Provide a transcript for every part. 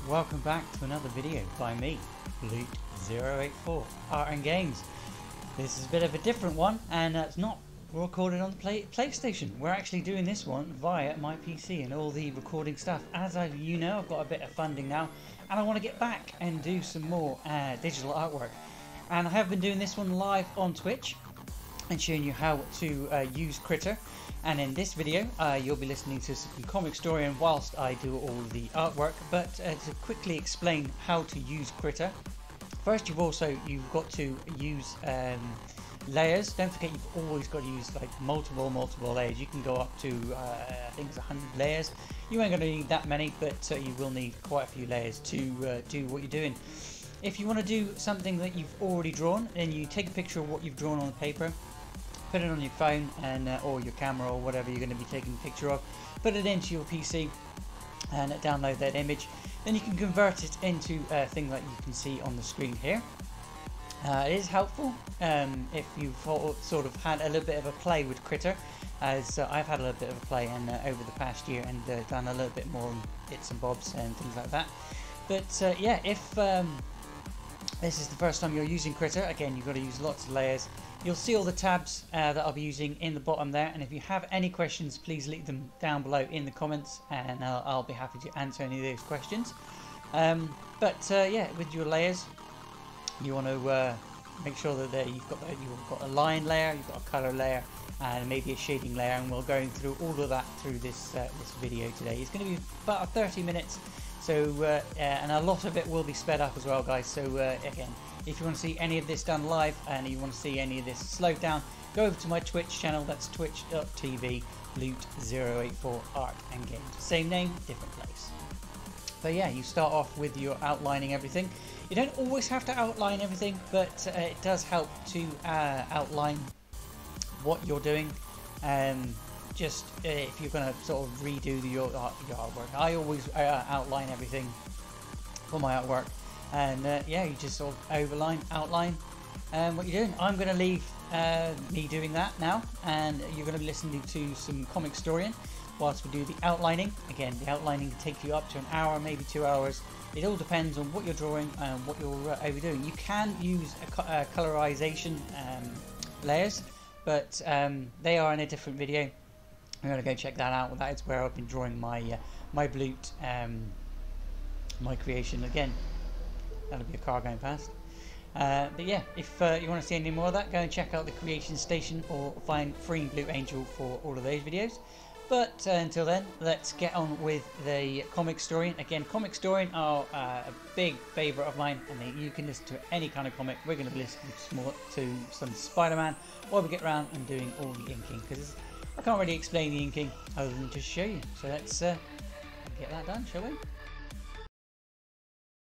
Welcome back to another video by me, Loot084 Art and Games. This is a bit of a different one, and it's not recorded on the PlayStation. We're actually doing this one via my PC and all the recording stuff. As you know, I've got a bit of funding now, and I want to get back and do some more digital artwork. And I have been doing this one live on Twitch and showing you how to use Krita. And in this video, you'll be listening to some comic story and whilst I do all the artwork. But to quickly explain how to use Krita, first you've got to use layers. Don't forget, you've always got to use like multiple layers. You can go up to I think it's 100 layers. You ain't going to need that many, but you will need quite a few layers to do what you're doing. If you want to do something that you've already drawn, then you take a picture of what you've drawn on the paper, put it on your phone and or your camera or whatever you're going to be taking a picture of, put it into your PC and download that image. Then you can convert it into a thing that you can see on the screen here. It is helpful if you've sort of had a little bit of a play with Krita, as I've had a little bit of a play and over the past year and done a little bit more bits and bobs and things like that. But yeah, if this is the first time you're using Krita, again you've got to use lots of layers. You'll see all the tabs that I'll be using in the bottom there, and if you have any questions, please leave them down below in the comments, and I'll be happy to answer any of those questions. Yeah, with your layers, you want to make sure that you've got a line layer, you've got a color layer, and maybe a shading layer, and we're going through all of that through this video today. It's going to be about 30 minutes, so and a lot of it will be sped up as well, guys. So again, if you want to see any of this done live and you want to see any of this slowed down, go over to my Twitch channel. That's twitch.tv Loot084 Art and Games. Same name, different place. But yeah, you start off with your outlining everything. You don't always have to outline everything, but it does help to outline what you're doing. Just if you're going to sort of redo your artwork, I always outline everything for my artwork. And yeah, you just sort of outline what you're doing. I'm going to leave me doing that now, and you're going to be listening to some comic storying whilst we do the outlining. Again, the outlining can take you up to an hour, maybe 2 hours. It all depends on what you're drawing and what you're overdoing. You can use colorization layers, but they are in a different video. I'm going to go check that out. That is where I've been drawing my my Blute, my creation again. That'll be a car going past. But yeah, if you want to see any more of that, go and check out the Creation Station or find Free Blue Angel for all of those videos. But until then, let's get on with the comic story. Again, comic story are a big favourite of mine, and you can listen to any kind of comic. We're going to be listening to some Spider-Man while we get around and doing all the inking, because I can't really explain the inking other than just show you. So let's get that done, shall we?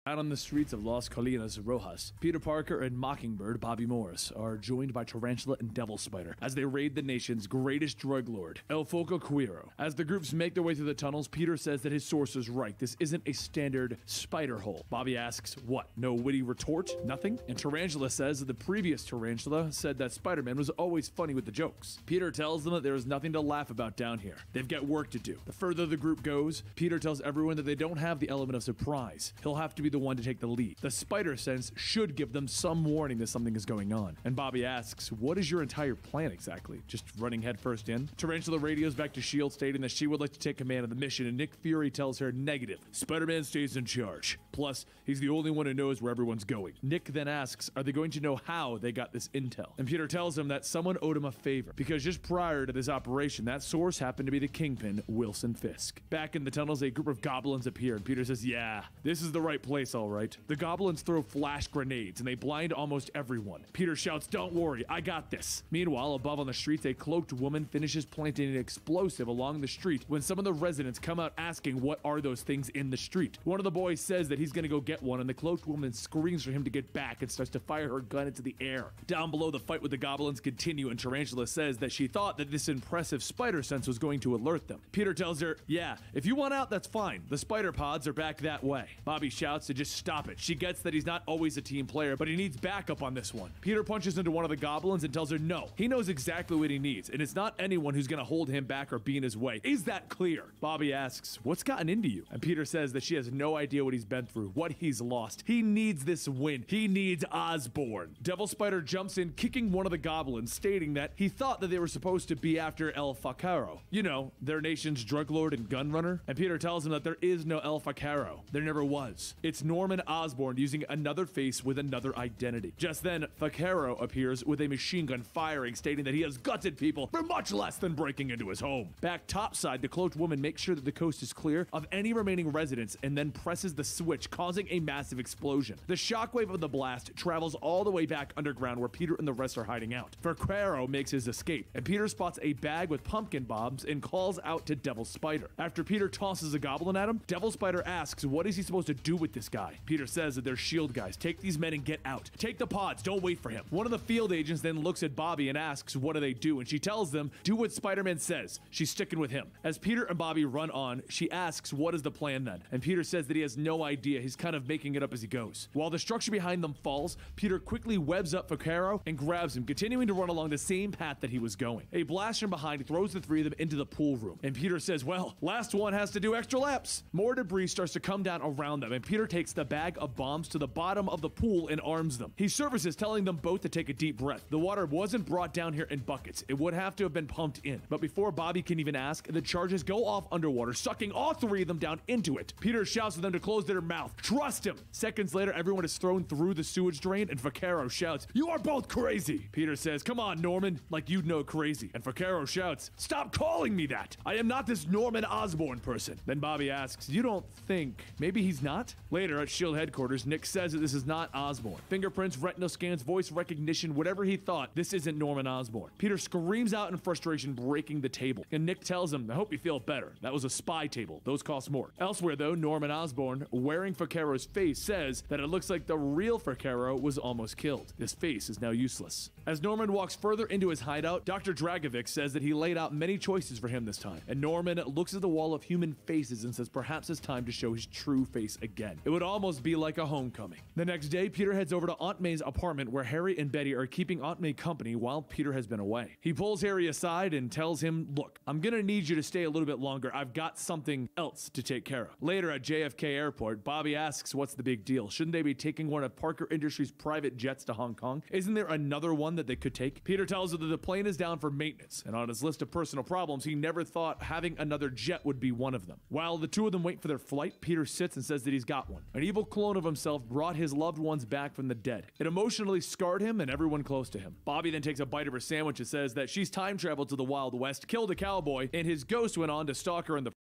Out on the streets of Las Colinas Rojas, Peter Parker and Mockingbird Bobby Morris are joined by Tarantula and Devil Spider as they raid the nation's greatest drug lord, El Foco Cuero. As the groups make their way through the tunnels, Peter says that his source is right. This isn't a standard spider hole. Bobby asks, what? No witty retort? Nothing? And Tarantula says that the previous Tarantula said that Spider-Man was always funny with the jokes. Peter tells them that there is nothing to laugh about down here. They've got work to do. The further the group goes, Peter tells everyone that they don't have the element of surprise. He'll have to be the one to take the lead. The spider sense should give them some warning that something is going on. And Bobby asks, what is your entire plan exactly? Just running headfirst in? Tarantula radios back to S.H.I.E.L.D. stating that she would like to take command of the mission, and Nick Fury tells her negative. Spider-Man stays in charge. Plus, he's the only one who knows where everyone's going. Nick then asks, are they going to know how they got this intel? And Peter tells him that someone owed him a favor, because just prior to this operation, that source happened to be the Kingpin, Wilson Fisk. Back in the tunnels, a group of goblins appear, and Peter says, yeah, this is the right place, all right. The goblins throw flash grenades, and they blind almost everyone. Peter shouts, don't worry, I got this. Meanwhile, above on the streets, a cloaked woman finishes planting an explosive along the street when some of the residents come out asking what are those things in the street. One of the boys says that he's gonna go get one, and the cloaked woman screams for him to get back and starts to fire her gun into the air. Down below, the fight with the goblins continue, and Tarantula says that she thought that this impressive spider sense was going to alert them. Peter tells her, yeah, if you want out, that's fine. The spider pods are back that way. Bobby shouts to just stop it. She gets that he's not always a team player, but he needs backup on this one. Peter punches into one of the goblins and tells her no. He knows exactly what he needs, and it's not anyone who's gonna hold him back or be in his way. Is that clear? Bobby asks, what's gotten into you? And Peter says that she has no idea what he's been through, what he's lost. He needs this win. He needs Osborn. Devil Spider jumps in, kicking one of the goblins, stating that he thought that they were supposed to be after El Facaro. You know, their nation's drug lord and gun runner. And Peter tells him that there is no El Facaro. There never was. It's Norman Osborn using another face with another identity. Just then, Facaro appears with a machine gun firing, stating that he has gutted people for much less than breaking into his home. Back topside, the cloaked woman makes sure that the coast is clear of any remaining residents and then presses the switch, causing a massive explosion. The shockwave of the blast travels all the way back underground where Peter and the rest are hiding out. Facaro makes his escape, and Peter spots a bag with pumpkin bombs and calls out to Devil Spider. After Peter tosses a goblin at him, Devil Spider asks what is he supposed to do with this guy. Peter says that they're shield guys. Take these men and get out. Take the pods, don't wait for him. One of the field agents then looks at Bobby and asks what do they do, and she tells them, do what Spider-Man says. She's sticking with him. As Peter and Bobby run on, she asks what is the plan then, and Peter says that he has no idea. He's kind of making it up as he goes. While the structure behind them falls, Peter quickly webs up Facaro and grabs him, continuing to run along the same path that he was going. A blast from behind throws the three of them into the pool room, and Peter says, well, last one has to do extra laps. More debris starts to come down around them, and Peter takes the bag of bombs to the bottom of the pool and arms them. He surfaces, telling them both to take a deep breath. The water wasn't brought down here in buckets. It would have to have been pumped in. But before Bobby can even ask, the charges go off underwater, sucking all three of them down into it. Peter shouts at them to close their mouth. Trust him! Seconds later, everyone is thrown through the sewage drain, and Facaro shouts, you are both crazy! Peter says, come on, Norman, like you'd know crazy. And Facaro shouts, stop calling me that! I am not this Norman Osborn person. Then Bobby asks, you don't think maybe he's not? Later at S.H.I.E.L.D. headquarters, Nick says that this is not Osborn. Fingerprints, retinal scans, voice recognition, whatever he thought, this isn't Norman Osborn. Peter screams out in frustration, breaking the table. And Nick tells him, I hope you feel better. That was a spy table. Those cost more. Elsewhere though, Norman Osborn, wearing Facaro's face, says that it looks like the real Facaro was almost killed. This face is now useless. As Norman walks further into his hideout, Dr. Dragovic says that he laid out many choices for him this time. And Norman looks at the wall of human faces and says perhaps it's time to show his true face again. It would almost be like a homecoming. The next day, Peter heads over to Aunt May's apartment where Harry and Betty are keeping Aunt May company while Peter has been away. He pulls Harry aside and tells him, look, I'm gonna need you to stay a little bit longer. I've got something else to take care of. Later at JFK Airport, Bobby asks what's the big deal. Shouldn't they be taking one of Parker Industries' private jets to Hong Kong? Isn't there another one that they could take? Peter tells her that the plane is down for maintenance, and on his list of personal problems, he never thought having another jet would be one of them. While the two of them wait for their flight, Peter sits and says that he's got one. An evil clone of himself brought his loved ones back from the dead. It emotionally scarred him and everyone close to him. Bobby then takes a bite of her sandwich and says that she's time traveled to the Wild West, killed a cowboy, and his ghost went on to stalk her in the...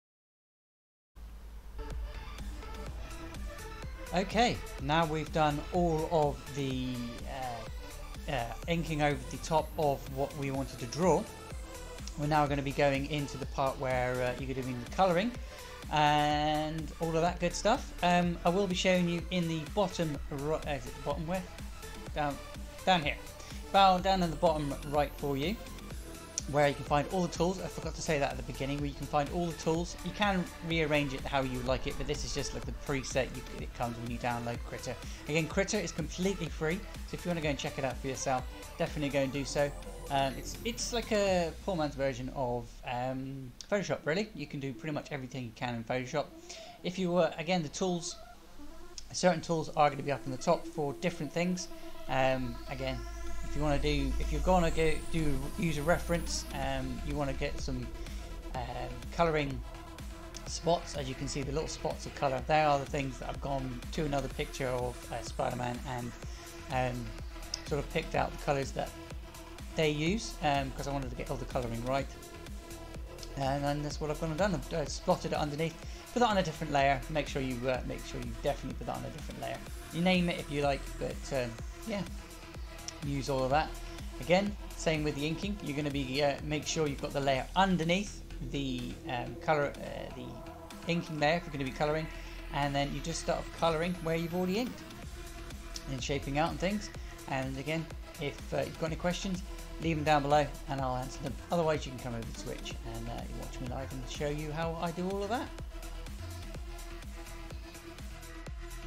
Okay, now we've done all of the inking over the top of what we wanted to draw. We're now going to be going into the part where you're doing the colouring and all of that good stuff. I will be showing you in the bottom right, is it the bottom where? Down here. Down in the bottom right for you, where you can find all the tools. I forgot to say that at the beginning, where you can find all the tools. You can rearrange it how you like it, but this is just like the preset it comes when you download Krita. Again, Krita is completely free, so if you want to go and check it out for yourself, definitely go and do so. It's like a poor man's version of Photoshop, really. You can do pretty much everything you can in Photoshop. If you again, the tools, certain tools are going to be up on the top for different things. Again, if you want to do, if you're going to use a reference, you want to get some colouring spots. As you can see, the little spots of colour, they are the things that I've gone to another picture of Spider-Man and sort of picked out the colours that they use, because I wanted to get all the colouring right. And then that's what I've gone and done. I've spotted it underneath, put that on a different layer. Make sure you definitely put that on a different layer. You name it if you like, but yeah, use all of that. Again, same with the inking. You're going to be make sure you've got the layer underneath the colour, the inking layer if you're going to be colouring, and then you just start colouring where you've already inked and shaping out and things. And again, if you've got any questions, leave them down below and I'll answer them. Otherwise, you can come over to Twitch and you watch me live and show you how I do all of that.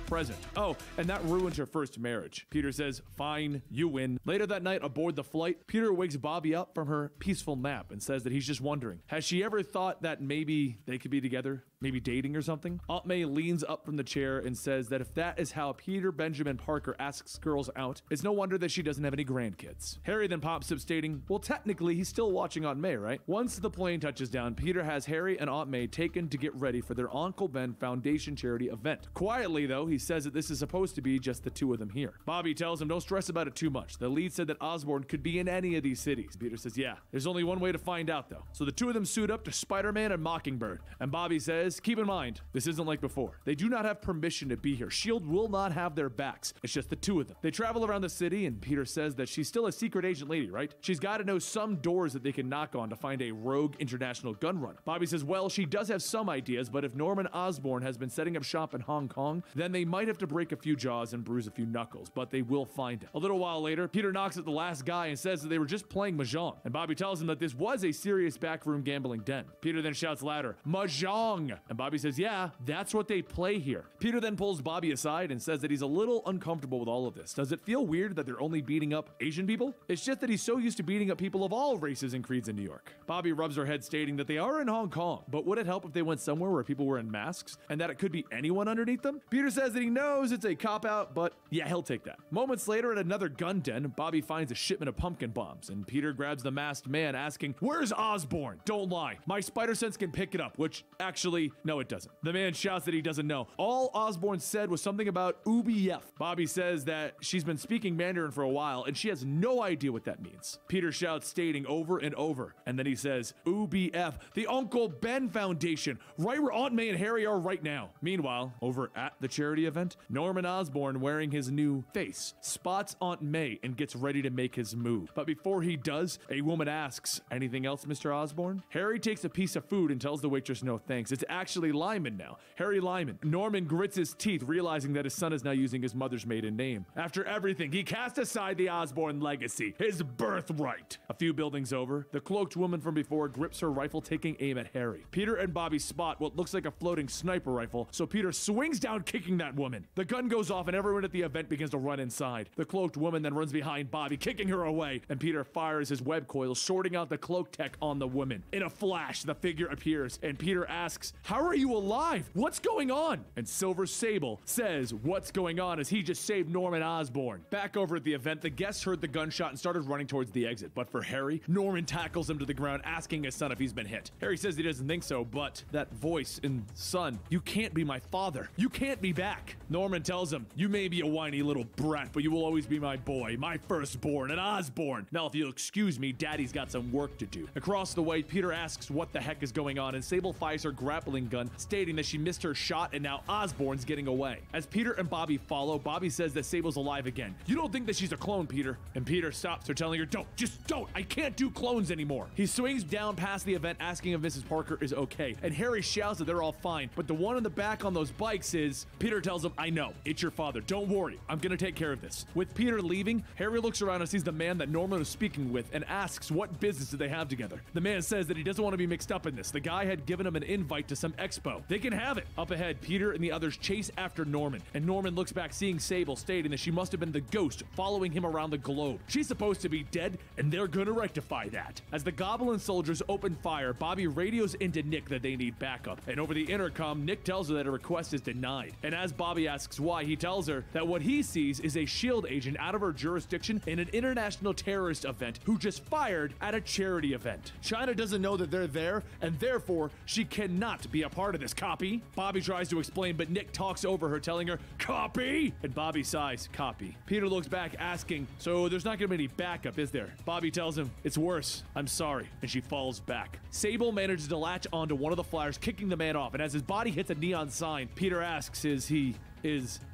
present. Oh, and that ruined her first marriage. Peter says, fine, you win. Later that night aboard the flight, Peter wakes Bobby up from her peaceful nap and says that he's just wondering, has she ever thought that maybe they could be together? Maybe dating or something? Aunt May leans up from the chair and says that if that is how Peter Benjamin Parker asks girls out, it's no wonder that she doesn't have any grandkids. Harry then pops up stating, well, technically he's still watching Aunt May, right? Once the plane touches down, Peter has Harry and Aunt May taken to get ready for their Uncle Ben Foundation charity event. Quietly though, he says that this is supposed to be just the two of them here. Bobby tells him don't stress about it too much. The lead said that Osborn could be in any of these cities. Peter says, yeah, there's only one way to find out though. So the two of them suit up to Spiderman and Mockingbird. And Bobby says, keep in mind, this isn't like before. They do not have permission to be here. S.H.I.E.L.D. will not have their backs. It's just the two of them. They travel around the city and Peter says that she's still a secret agent lady, right? She's got to know some doors that they can knock on to find a rogue international gun runner. Bobby says, well, she does have some ideas, but if Norman Osborn has been setting up shop in Hong Kong, then they might have to break a few jaws and bruise a few knuckles, but they will find him. A little while later, Peter knocks at the last guy and says that they were just playing Mahjong, and Bobby tells him that this was a serious backroom gambling den. Peter then shouts louder, Mahjong! And Bobby says, yeah, that's what they play here. Peter then pulls Bobby aside and says that he's a little uncomfortable with all of this. Does it feel weird that they're only beating up Asian people? It's just that he's so used to beating up people of all races and creeds in New York. Bobby rubs her head stating that they are in Hong Kong, but would it help if they went somewhere where people were in masks and that it could be anyone underneath them? Peter says that he knows it's a cop-out, but yeah, he'll take that. Moments later at another gun den, Bobby finds a shipment of pumpkin bombs and Peter grabs the masked man asking, where's Osborn? Don't lie. My spider sense can pick it up, which actually, no it doesn't. The man shouts that he doesn't know. All Osborn said was something about UBF. Bobby says that she's been speaking Mandarin for a while and she has no idea what that means. Peter shouts stating over and over, and then he says, UBF, the Uncle Ben Foundation, right where Aunt May and Harry are right now. Meanwhile, over at the charity event, Norman Osborn, wearing his new face, spots Aunt May and gets ready to make his move. But before he does, a woman asks, anything else, Mr. Osborn? Harry takes a piece of food and tells the waitress no thanks. It's actually Lyman now. Harry Lyman. Norman grits his teeth, realizing that his son is now using his mother's maiden name. After everything, he cast aside the Osborn legacy, his birthright. A few buildings over, the cloaked woman from before grips her rifle, taking aim at Harry. Peter and Bobby spot what looks like a floating sniper rifle, so Peter swings down, kicking that woman. The gun goes off and everyone at the event begins to run inside. The cloaked woman then runs behind Bobby, kicking her away, and Peter fires his web coil, sorting out the cloak tech on the woman. In a flash, the figure appears, and Peter asks, how are you alive? What's going on? And Silver Sable says what's going on as he just saved Norman Osborn. Back over at the event, the guests heard the gunshot and started running towards the exit, but for Harry, Norman tackles him to the ground, asking his son if he's been hit. Harry says he doesn't think so, but that voice in son, you can't be my father. You can't be back. Norman tells him, you may be a whiny little brat, but you will always be my boy, my firstborn, an Osborn. Now, if you'll excuse me, Daddy's got some work to do. Across the way, Peter asks what the heck is going on, and Sable fires her grappling gun, stating that she missed her shot and now Osborn's getting away. As Peter and Bobby follow, Bobby says that Sable's alive again. You don't think that she's a clone, Peter? And Peter stops her, telling her, don't, just don't. I can't do clones anymore. He swings down past the event, asking if Mrs. Parker is okay, and Harry shouts that they're all fine, but the one in the back on those bikes is... Peter tells him, I know, it's your father. Don't worry, I'm gonna take care of this. With Peter leaving, Harry looks around and sees the man that Norman was speaking with and asks what business do they have together. The man says that he doesn't want to be mixed up in this. The guy had given him an invite to some expo. They can have it. Up ahead, Peter and the others chase after Norman, and Norman looks back, seeing Sable, stating that she must have been the ghost following him around the globe. She's supposed to be dead, and they're gonna rectify that. As the Goblin soldiers open fire, Bobby radios into Nick that they need backup, and over the intercom, Nick tells her that a request is denied. And as Bobby asks why, he tells her that what he sees is a S.H.I.E.L.D. agent out of her jurisdiction in an international terrorist event who just fired at a charity event. China doesn't know that they're there, and therefore, she cannot be a part of this, copy? Bobby tries to explain, but Nick talks over her, telling her, copy? And Bobby sighs, copy. Peter looks back, asking, so there's not gonna be any backup, is there? Bobby tells him, it's worse, I'm sorry, and she falls back. Sable manages to latch onto one of the flyers, kicking the man off, and as his body hits a neon sign, Peter asks,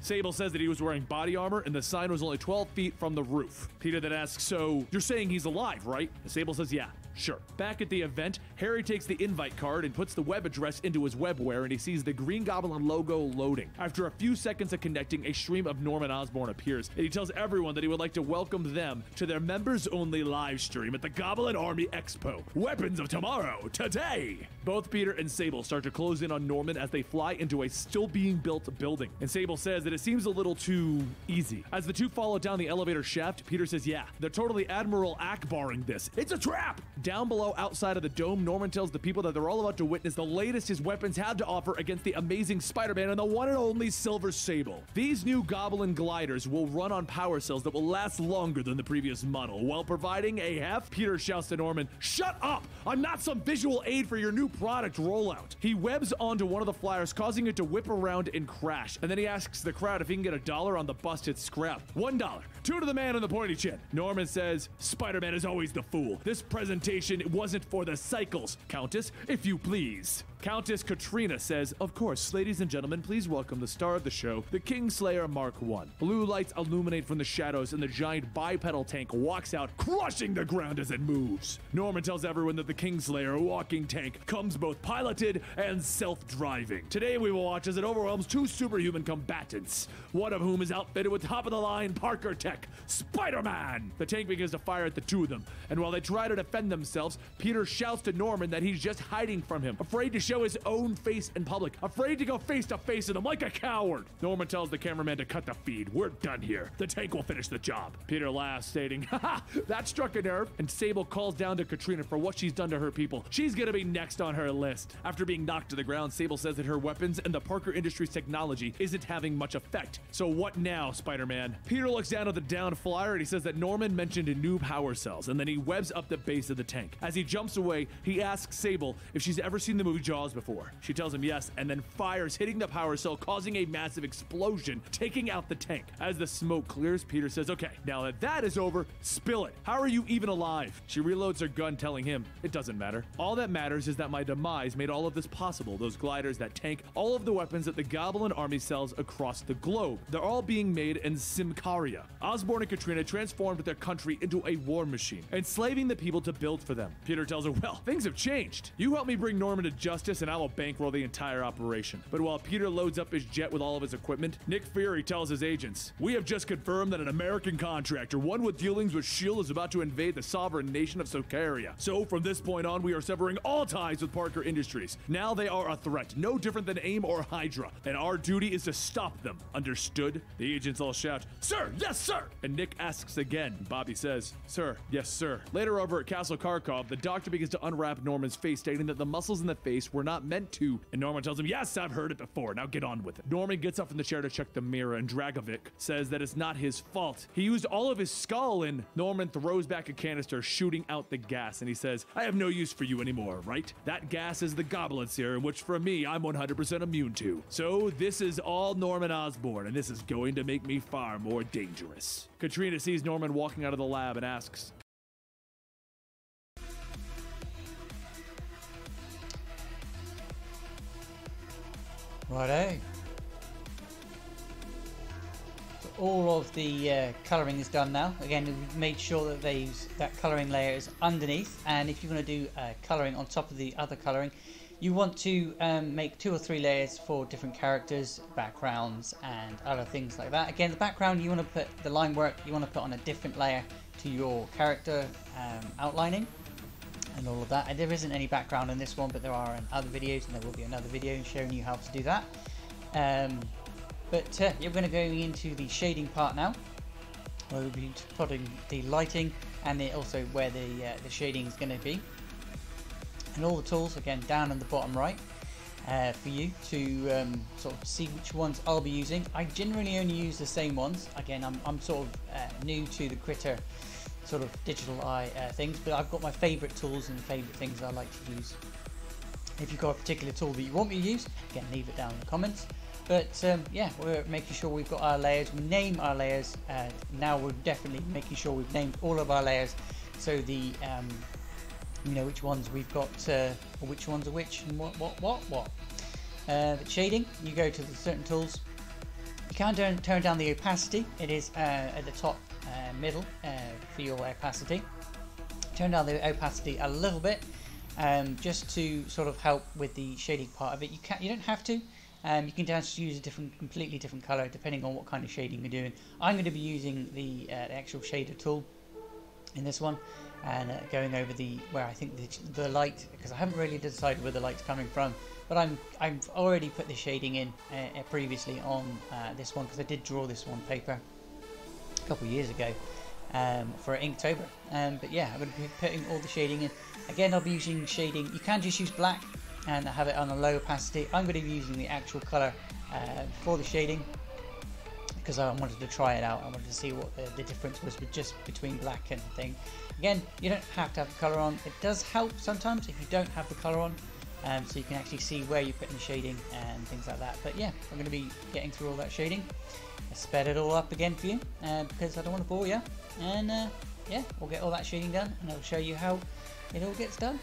Sable says that he was wearing body armor and the sign was only 12 feet from the roof. Peter then asks, so you're saying he's alive, right? And Sable says, yeah. Sure. Back at the event, Harry takes the invite card and puts the web address into his webware, and he sees the Green Goblin logo loading. After a few seconds of connecting, a stream of Norman Osborn appears, and he tells everyone that he would like to welcome them to their members-only live stream at the Goblin Army Expo. Weapons of tomorrow, today! Both Peter and Sable start to close in on Norman as they fly into a still-being-built building, and Sable says that it seems a little too easy. As the two follow down the elevator shaft, Peter says, yeah, they're totally Admiral Akbaring this. It's a trap! Down below, outside of the dome, Norman tells the people that they're all about to witness the latest his weapons have to offer against the amazing Spider-Man and the one and only Silver Sable. These new Goblin gliders will run on power cells that will last longer than the previous model, while providing a heft. Peter shouts to Norman, shut up! I'm not some visual aid for your new product rollout. He webs onto one of the flyers, causing it to whip around and crash, and then he asks the crowd if he can get $1 on the busted scrap. $1. $2 to the man in the pointy chin. Norman says, Spider-Man is always the fool. This presentation wasn't for the cycles. Countess, if you please. Countess Katrina says, of course, ladies and gentlemen, please welcome the star of the show, the Kingslayer Mark I. Blue lights illuminate from the shadows, and the giant bipedal tank walks out, crushing the ground as it moves. Norman tells everyone that the Kingslayer walking tank comes both piloted and self-driving. Today we will watch as it overwhelms two superhuman combatants, one of whom is outfitted with top-of-the-line Parker tech, Spider-Man! The tank begins to fire at the two of them, and while they try to defend themselves, Peter shouts to Norman that he's just hiding from him, afraid to show his own face in public, afraid to go face to face with him like a coward. Norman tells the cameraman to cut the feed. We're done here. The tank will finish the job. Peter laughs, stating, haha, that struck a nerve, and Sable calls down to Katrina for what she's done to her people. She's gonna be next on her list. After being knocked to the ground, Sable says that her weapons and the Parker Industries technology isn't having much effect. So what now, Spider-Man? Peter looks down at the downed flyer and he says that Norman mentioned new power cells, and then he webs up the base of the tank. As he jumps away, he asks Sable if she's ever seen the movie Jaws before. She tells him yes, and then fires, hitting the power cell, causing a massive explosion, taking out the tank. As the smoke clears, Peter says, okay, now that that is over, spill it. How are you even alive? She reloads her gun, telling him, it doesn't matter. All that matters is that my demise made all of this possible. Those gliders, that tank, all of the weapons that the Goblin Army sells across the globe. They're all being made in Simcaria. Osborn and Katrina transformed their country into a war machine, enslaving the people to build for them. Peter tells her, well, things have changed. You help me bring Norman to justice and I will bankroll the entire operation. But while Peter loads up his jet with all of his equipment, Nick Fury tells his agents, we have just confirmed that an American contractor, one with dealings with S.H.I.E.L.D., is about to invade the sovereign nation of Socaria. So from this point on, we are severing all ties with Parker Industries. Now they are a threat, no different than AIM or Hydra, and our duty is to stop them. Understood? The agents all shout, sir, yes, sir! And Nick asks again. Bobby says, sir, yes, sir. Later over at Castle Kharkov, the doctor begins to unwrap Norman's face, stating that the muscles in the face were not meant to, and Norman tells him, yes, I've heard it before, now get on with it. Norman gets up from the chair to check the mirror, and Dragovic says that it's not his fault. He used all of his skull, and Norman throws back a canister, shooting out the gas, and he says, I have no use for you anymore, right? That gas is the goblin serum, which for me, I'm 100% immune to. So this is all Norman Osborn, and this is going to make me far more dangerous. Katrina sees Norman walking out of the lab and asks, righto. So all of the colouring is done now. Again, we've made sure that that colouring layer is underneath, and if you're going to do colouring on top of the other colouring, you want to make 2 or 3 layers for different characters, backgrounds, and other things like that. Again, the background, you want to put the line work, you want to put on a different layer to your character outlining and all of that. And there isn't any background in this one, but there are in other videos, and there will be another video showing you how to do that. You're going to go into the shading part now, where we'll be plotting the lighting and also where the shading is going to be. And all the tools, again, down in the bottom right, for you to sort of see which ones I'll be using. I generally only use the same ones. Again, I'm sort of new to the krita sort of digital eye things, but I've got my favourite tools and favourite things I like to use. If you've got a particular tool that you want me to use, again, leave it down in the comments. But yeah, we're making sure we've got our layers. We name our layers. Now we're definitely making sure we've named all of our layers, so the you know which ones we've got, or which ones are which, and what. The shading, you go to the certain tools. You can turn down the opacity. It is at the top middle for your opacity. Turn down the opacity a little bit, just to sort of help with the shading part of it. You don't have to. You can just use a completely different color depending on what kind of shading you're doing. I'm going to be using the actual shader tool in this one, and going over where I think the light, because I haven't really decided where the light's coming from, but I've already put the shading in previously on this one, because I did draw this one paper a couple of years ago for Inktober. But yeah, I'm going to be putting all the shading in. Again, I'll be using shading. You can just use black and have it on a low opacity. I'm going to be using the actual color for the shading, because I wanted to try it out. I wanted to see what the difference was just between black and thing. Again, you don't have to have the color on. It does help sometimes if you don't have the color on, so you can actually see where you're putting the shading and things like that. But yeah, I'm going to be getting through all that shading. I sped it all up again for you because I don't want to bore you. And yeah, we'll get all that shading done, and I'll show you how it all gets done.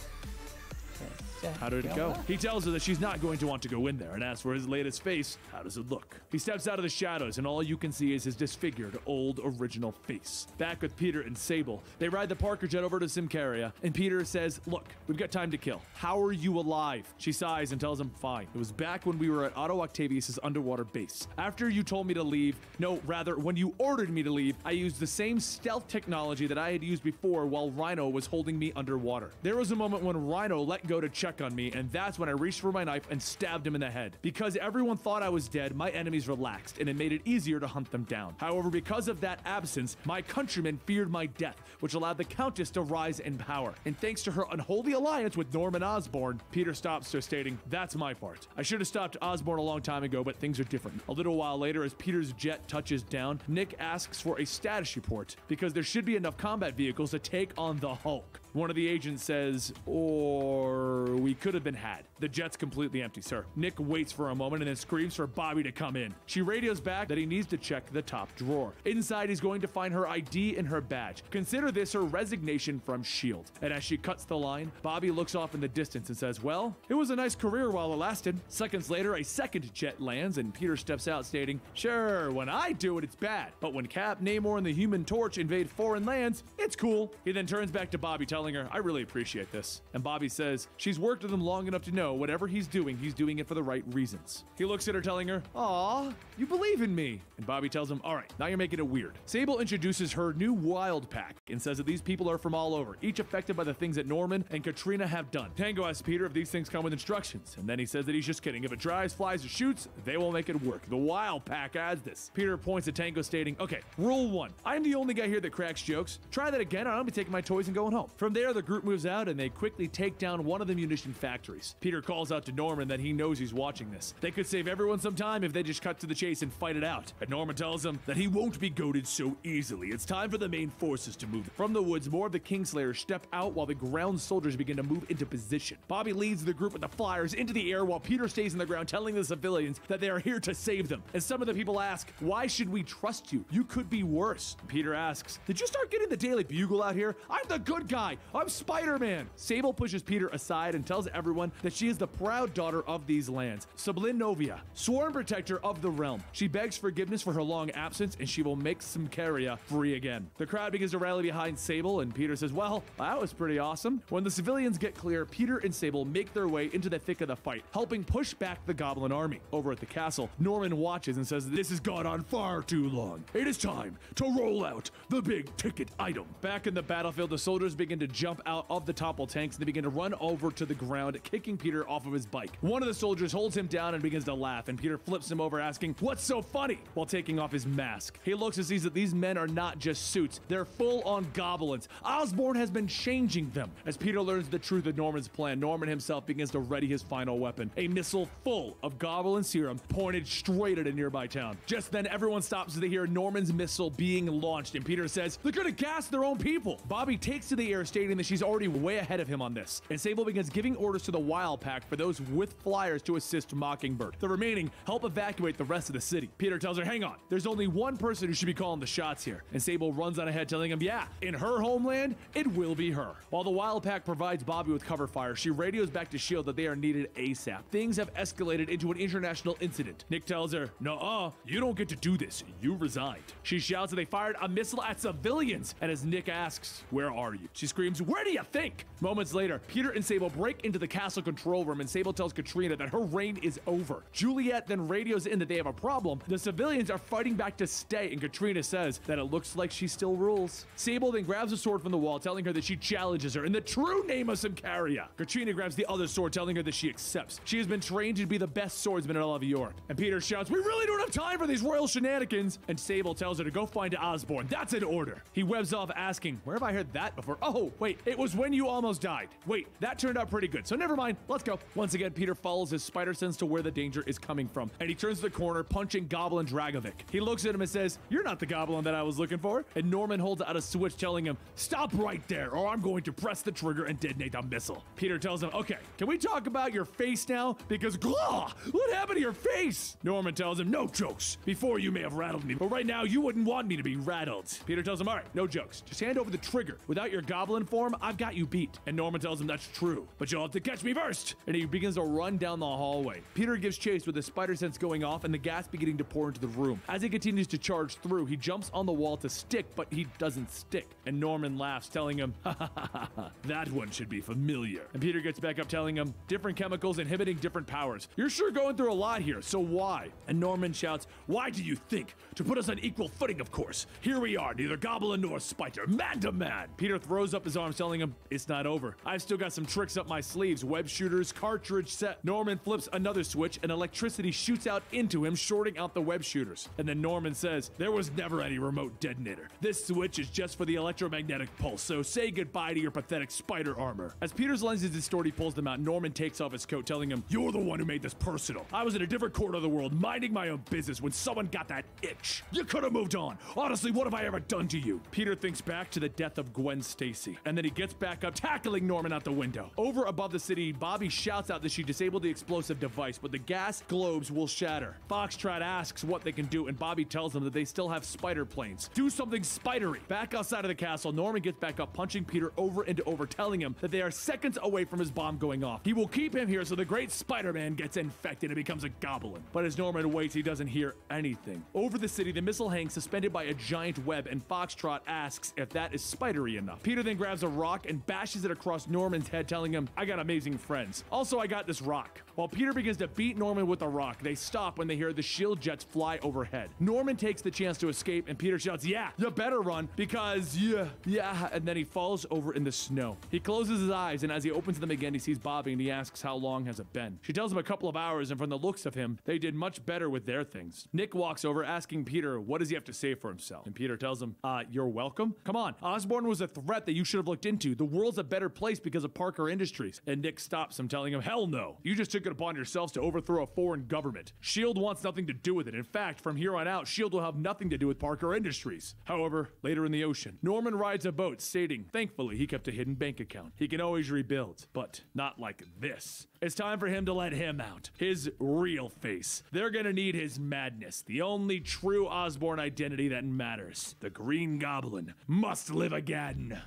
How did it go? He tells her that she's not going to want to go in there and asks for his latest face. How does it look? He steps out of the shadows and all you can see is his disfigured, old, original face. Back with Peter and Sable, they ride the Parker jet over to Symkaria, and Peter says, look, we've got time to kill. How are you alive? She sighs and tells him, fine. It was back when we were at Otto Octavius' underwater base. After you told me to leave, no, rather, when you ordered me to leave, I used the same stealth technology that I had used before while Rhino was holding me underwater. There was a moment when Rhino let go to check on me, and that's when I reached for my knife and stabbed him in the head. Because everyone thought I was dead, my enemies relaxed, and it made it easier to hunt them down. However, because of that absence, my countrymen feared my death, which allowed the Countess to rise in power. And thanks to her unholy alliance with Norman Osborn, Peter stops her, stating, that's my part. I should have stopped Osborn a long time ago, but things are different. A little while later, as Peter's jet touches down, Nick asks for a status report, because there should be enough combat vehicles to take on the Hulk. One of the agents says, or we could have been had. The jet's completely empty, sir. Nick waits for a moment and then screams for Bobby to come in. She radios back that he needs to check the top drawer. Inside, he's going to find her ID and her badge. Consider this her resignation from S.H.I.E.L.D. And as she cuts the line, Bobby looks off in the distance and says, well, it was a nice career while it lasted. Seconds later, a second jet lands and Peter steps out stating, sure, when I do it, it's bad. But when Cap, Namor, and the Human Torch invade foreign lands, it's cool. He then turns back to Bobby, telling her, I really appreciate this. And Bobby says, she's worked with him long enough to know whatever he's doing it for the right reasons. He looks at her, telling her, aw, you believe in me. And Bobby tells him, all right, now you're making it weird. Sable introduces her new wild pack and says that these people are from all over, each affected by the things that Norman and Katrina have done. Tango asks Peter if these things come with instructions, and then he says that he's just kidding. If it drives, flies, or shoots, they will make it work. The wild pack adds this. Peter points at Tango, stating, okay, rule 1. I'm the only guy here that cracks jokes. Try that again, I'll be taking my toys and going home. From there, the group moves out and they quickly take down one of the munition factories. Peter calls out to Norman that he knows he's watching this. They could save everyone some time if they just cut to the chase and fight it out. And Norman tells him that he won't be goaded so easily. It's time for the main forces to move. From the woods, more of the Kingslayers step out while the ground soldiers begin to move into position. Bobby leads the group with the flyers into the air while Peter stays on the ground, telling the civilians that they are here to save them. And some of the people ask, why should we trust you? You could be worse. Peter asks, did you start getting the Daily Bugle out here? I'm the good guy. I'm Spiderman. Sable pushes Peter aside and tells everyone that she is the proud daughter of these lands, Sublin Novia, sworn protector of the realm. She begs forgiveness for her long absence and she will make Symkaria free again. The crowd begins to rally behind Sable and Peter says, well, that was pretty awesome. When the civilians get clear, Peter and Sable make their way into the thick of the fight, helping push back the Goblin army. Over at the castle, Norman watches and says, this has gone on far too long. It is time to roll out the big ticket item. Back in the battlefield, the soldiers begin to jump out of the toppled tanks and they begin to run over to the ground, kicking Peter off of his bike. One of the soldiers holds him down and begins to laugh, and Peter flips him over, asking, what's so funny? While taking off his mask. He looks and sees that these men are not just suits, they're full-on goblins. Osborn has been changing them. As Peter learns the truth of Norman's plan, Norman himself begins to ready his final weapon, a missile full of goblin serum pointed straight at a nearby town. Just then, everyone stops as they hear Norman's missile being launched, and Peter says, they're gonna gas their own people. Bobby takes to the air, stating that she's already way ahead of him on this, and Sable begins giving orders to the Wild Pack for those with flyers to assist Mockingbird. The remaining help evacuate the rest of the city. Peter tells her, hang on, there's only one person who should be calling the shots here, and Sable runs on ahead, telling him, yeah, in her homeland, it will be her. While the Wild Pack provides Bobby with cover fire, she radios back to S.H.I.E.L.D. that they are needed ASAP. Things have escalated into an international incident. Nick tells her, nuh-uh, you don't get to do this, you resigned. She shouts that they fired a missile at civilians, and as Nick asks, where are you? She screams screams, "Where do you think?" Moments later, Peter and Sable break into the castle control room, and Sable tells Katrina that her reign is over. Juliet then radios in that they have a problem. The civilians are fighting back to stay, and Katrina says that it looks like she still rules. Sable then grabs a sword from the wall, telling her that she challenges her in the true name of Symkaria. Katrina grabs the other sword, telling her that she accepts. She has been trained to be the best swordsman in all of York. And Peter shouts, "We really don't have time for these royal shenanigans!" And Sable tells her to go find Osborn. That's an order. He webs off, asking, "Where have I heard that before? Oh, wait, it was when you almost died. Wait, that turned out pretty good, so never mind. Let's go." Once again, Peter follows his spider sense to where the danger is coming from, and he turns the corner, punching Goblin Dragovic. He looks at him and says, "You're not the goblin that I was looking for." And Norman holds out a switch, telling him, "Stop right there, or I'm going to press the trigger and detonate the missile." Peter tells him, "Okay, can we talk about your face now? Because, what happened to your face?" Norman tells him, "No jokes. Before you may have rattled me, but right now you wouldn't want me to be rattled." Peter tells him, "All right, no jokes. Just hand over the trigger. Without your goblin form, I've got you beat." And Norman tells him, "That's true, but you'll have to catch me first." And he begins to run down the hallway. Peter gives chase with his spider sense going off and the gas beginning to pour into the room. As he continues to charge through, he jumps on the wall to stick, but he doesn't stick. And Norman laughs, telling him, "Ha ha ha ha ha, that one should be familiar." And Peter gets back up, telling him, "Different chemicals inhibiting different powers. You're sure going through a lot here, so why?" And Norman shouts, "Why do you think? To put us on equal footing, of course. Here we are, neither goblin nor spider, man to man." Peter throws up his arms, telling him, "It's not over. I've still got some tricks up my sleeves. Web shooters, cartridge set." Norman flips another switch, and electricity shoots out into him, shorting out the web shooters. And then Norman says, "There was never any remote detonator. This switch is just for the electromagnetic pulse, so say goodbye to your pathetic spider armor." As Peter's lenses distort, he pulls them out. Norman takes off his coat, telling him, "You're the one who made this personal. I was in a different corner of the world, minding my own business, when someone got that itch. You could have moved on. Honestly, what have I ever done to you?" Peter thinks back to the death of Gwen Stacy, and then he gets back up, tackling Norman out the window. Over above the city, Bobby shouts out that she disabled the explosive device, but the gas globes will shatter. Foxtrot asks what they can do, and Bobby tells them that they still have spider planes. Do something spidery. Back outside of the castle, Norman gets back up, punching Peter over and over, telling him that they are seconds away from his bomb going off. He will keep him here so the great Spider-Man gets infected and becomes a goblin. But as Norman waits, he doesn't hear anything. Over the city, the missile hangs suspended by a giant web, and Foxtrot asks if that is spidery enough. Peter then grabs a rock and bashes it across Norman's head, telling him, "I got amazing friends. Also, I got this rock." While Peter begins to beat Norman with the rock, they stop when they hear the shield jets fly overhead. Norman takes the chance to escape, and Peter shouts, "Yeah, you better run, because yeah," and then he falls over in the snow. He closes his eyes, and as he opens them again, he sees Bobby, and he asks, "How long has it been?" She tells him a couple of hours, and from the looks of him, they did much better with their things. Nick walks over, asking Peter, what does he have to say for himself? And Peter tells him, "You're welcome. Come on, Osborn was a threat that you should have looked into. The world's a better place because of Parker Industries." And Nick stops him, telling him, "Hell no. You just took it upon yourselves to overthrow a foreign government. S.H.I.E.L.D. wants nothing to do with it. In fact, from here on out, S.H.I.E.L.D. will have nothing to do with Parker Industries." However, later in the ocean, Norman rides a boat, stating, thankfully, he kept a hidden bank account. He can always rebuild, but not like this. It's time for him to let him out. His real face. They're gonna need his madness. The only true Osborn identity that matters. The Green Goblin must live again.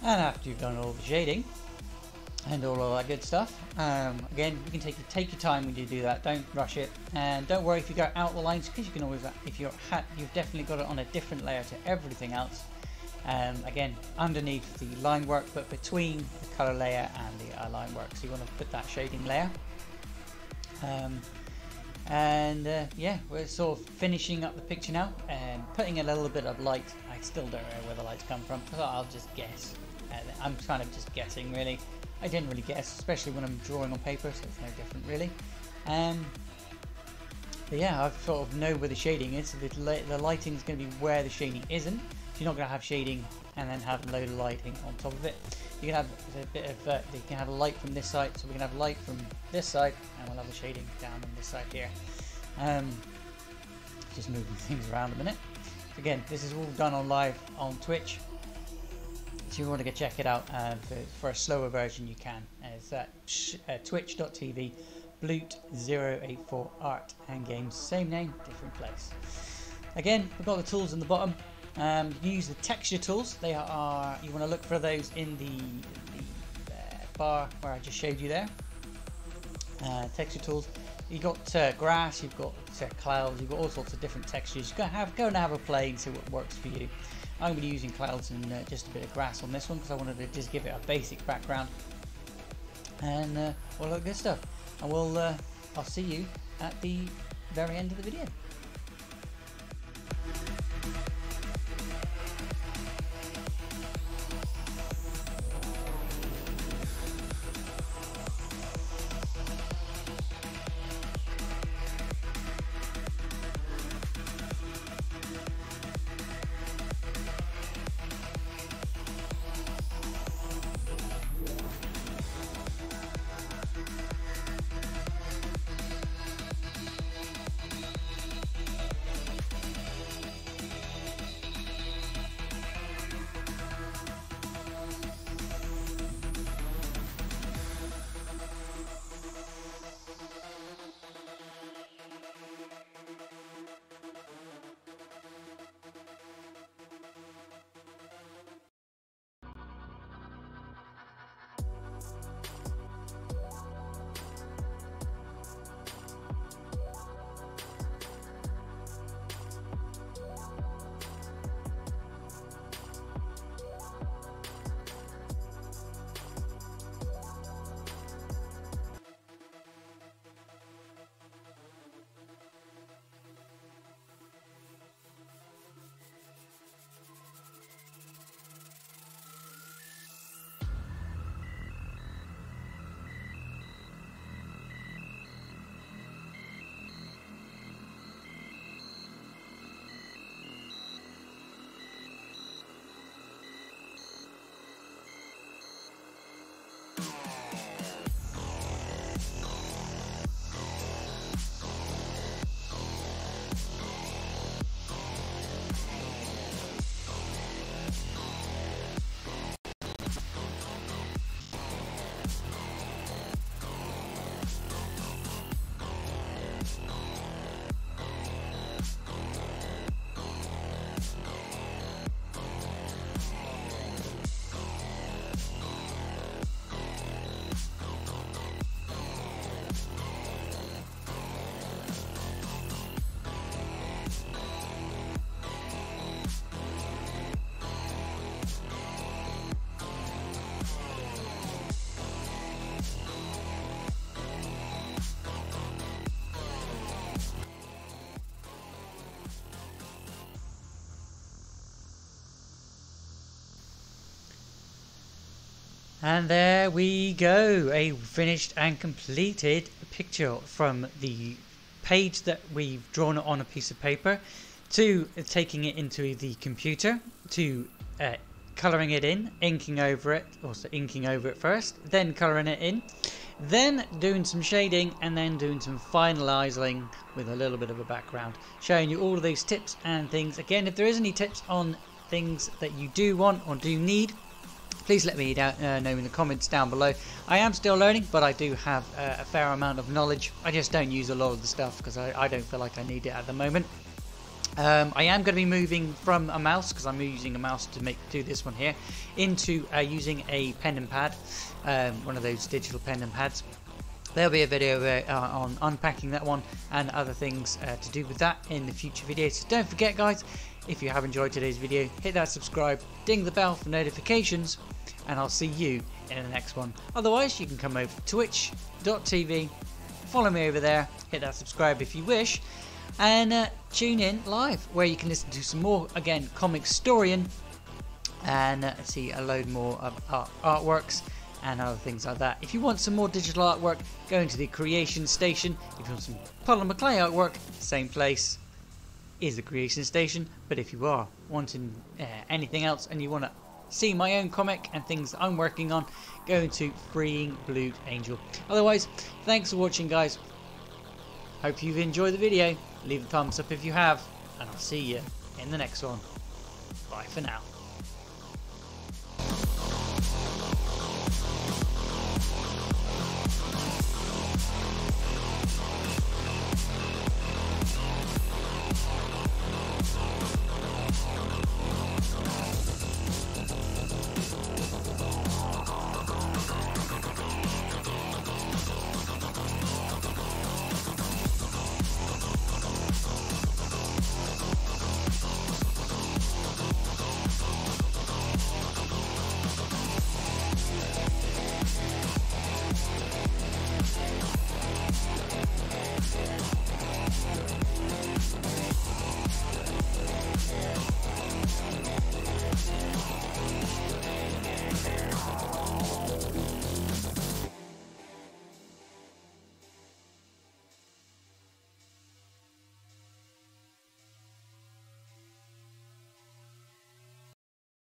And after you've done all the shading and all of that good stuff, again, you can take your time when you do that. Don't rush it, and don't worry if you go out the lines, because you can always, if you've definitely got it on a different layer to everything else. Again, underneath the line work, but between the color layer and the line work, so you want to put that shading layer. Yeah, we're sort of finishing up the picture now and putting a little bit of light. I still don't know where the lights come from, so I'll just guess. I'm kind of just guessing, really. I didn't really guess, especially when I'm drawing on paper, so it's no different, really. But yeah, I sort of know where the shading is. So the lighting is going to be where the shading isn't. So you're not going to have shading and then have a load of lighting on top of it. You can have a bit of, you can have a light from this side, so we can have light from this side, and we'll have the shading down on this side here. Just moving things around a minute. Again, this is all done on live on Twitch. So if you want to go check it out for a slower version, you can. It's twitch.tv Blute084 Art and Games. Same name, different place. Again, we've got the tools in the bottom. You can use the texture tools. They are, you want to look for those in the bar where I just showed you there. Texture tools. You've got grass, you've got clouds, you've got all sorts of different textures. Go and have a play and see what works for you. I'm going to be using clouds and just a bit of grass on this one because I wanted to just give it a basic background. And all that good stuff. And I'll see you at the very end of the video. And there we go, a finished and completed picture from the page that we've drawn on a piece of paper to taking it into the computer to colouring it in, inking over it, also inking over it first, then colouring it in, then doing some shading and then doing some finalising with a little bit of a background, showing you all of those tips and things. Again, if there is any tips on things that you do want or do need, please let me know in the comments down below. I am still learning, but I do have a fair amount of knowledge. I just don't use a lot of the stuff because I don't feel like I need it at the moment. I am going to be moving from a mouse, because I'm using a mouse to do this one here, into using a pen and pad, one of those digital pen and pads. There'll be a video on unpacking that one and other things to do with that in the future videos. So don't forget, guys, if you have enjoyed today's video, hit that subscribe, ding the bell for notifications, and I'll see you in the next one. Otherwise, you can come over to twitch.tv, follow me over there, hit that subscribe if you wish, and tune in live where you can listen to some more, again, Comic Storian, and see a load more of artworks and other things like that. If you want some more digital artwork, go into the Creation Station. If you want some polymer clay artwork, same place is the Creation Station. But if you are wanting anything else and you want to see my own comic and things that I'm working on, go into Freeing Blue Angel. Otherwise, thanks for watching, guys. Hope you've enjoyed the video. Leave a thumbs up if you have, and I'll see you in the next one. Bye for now.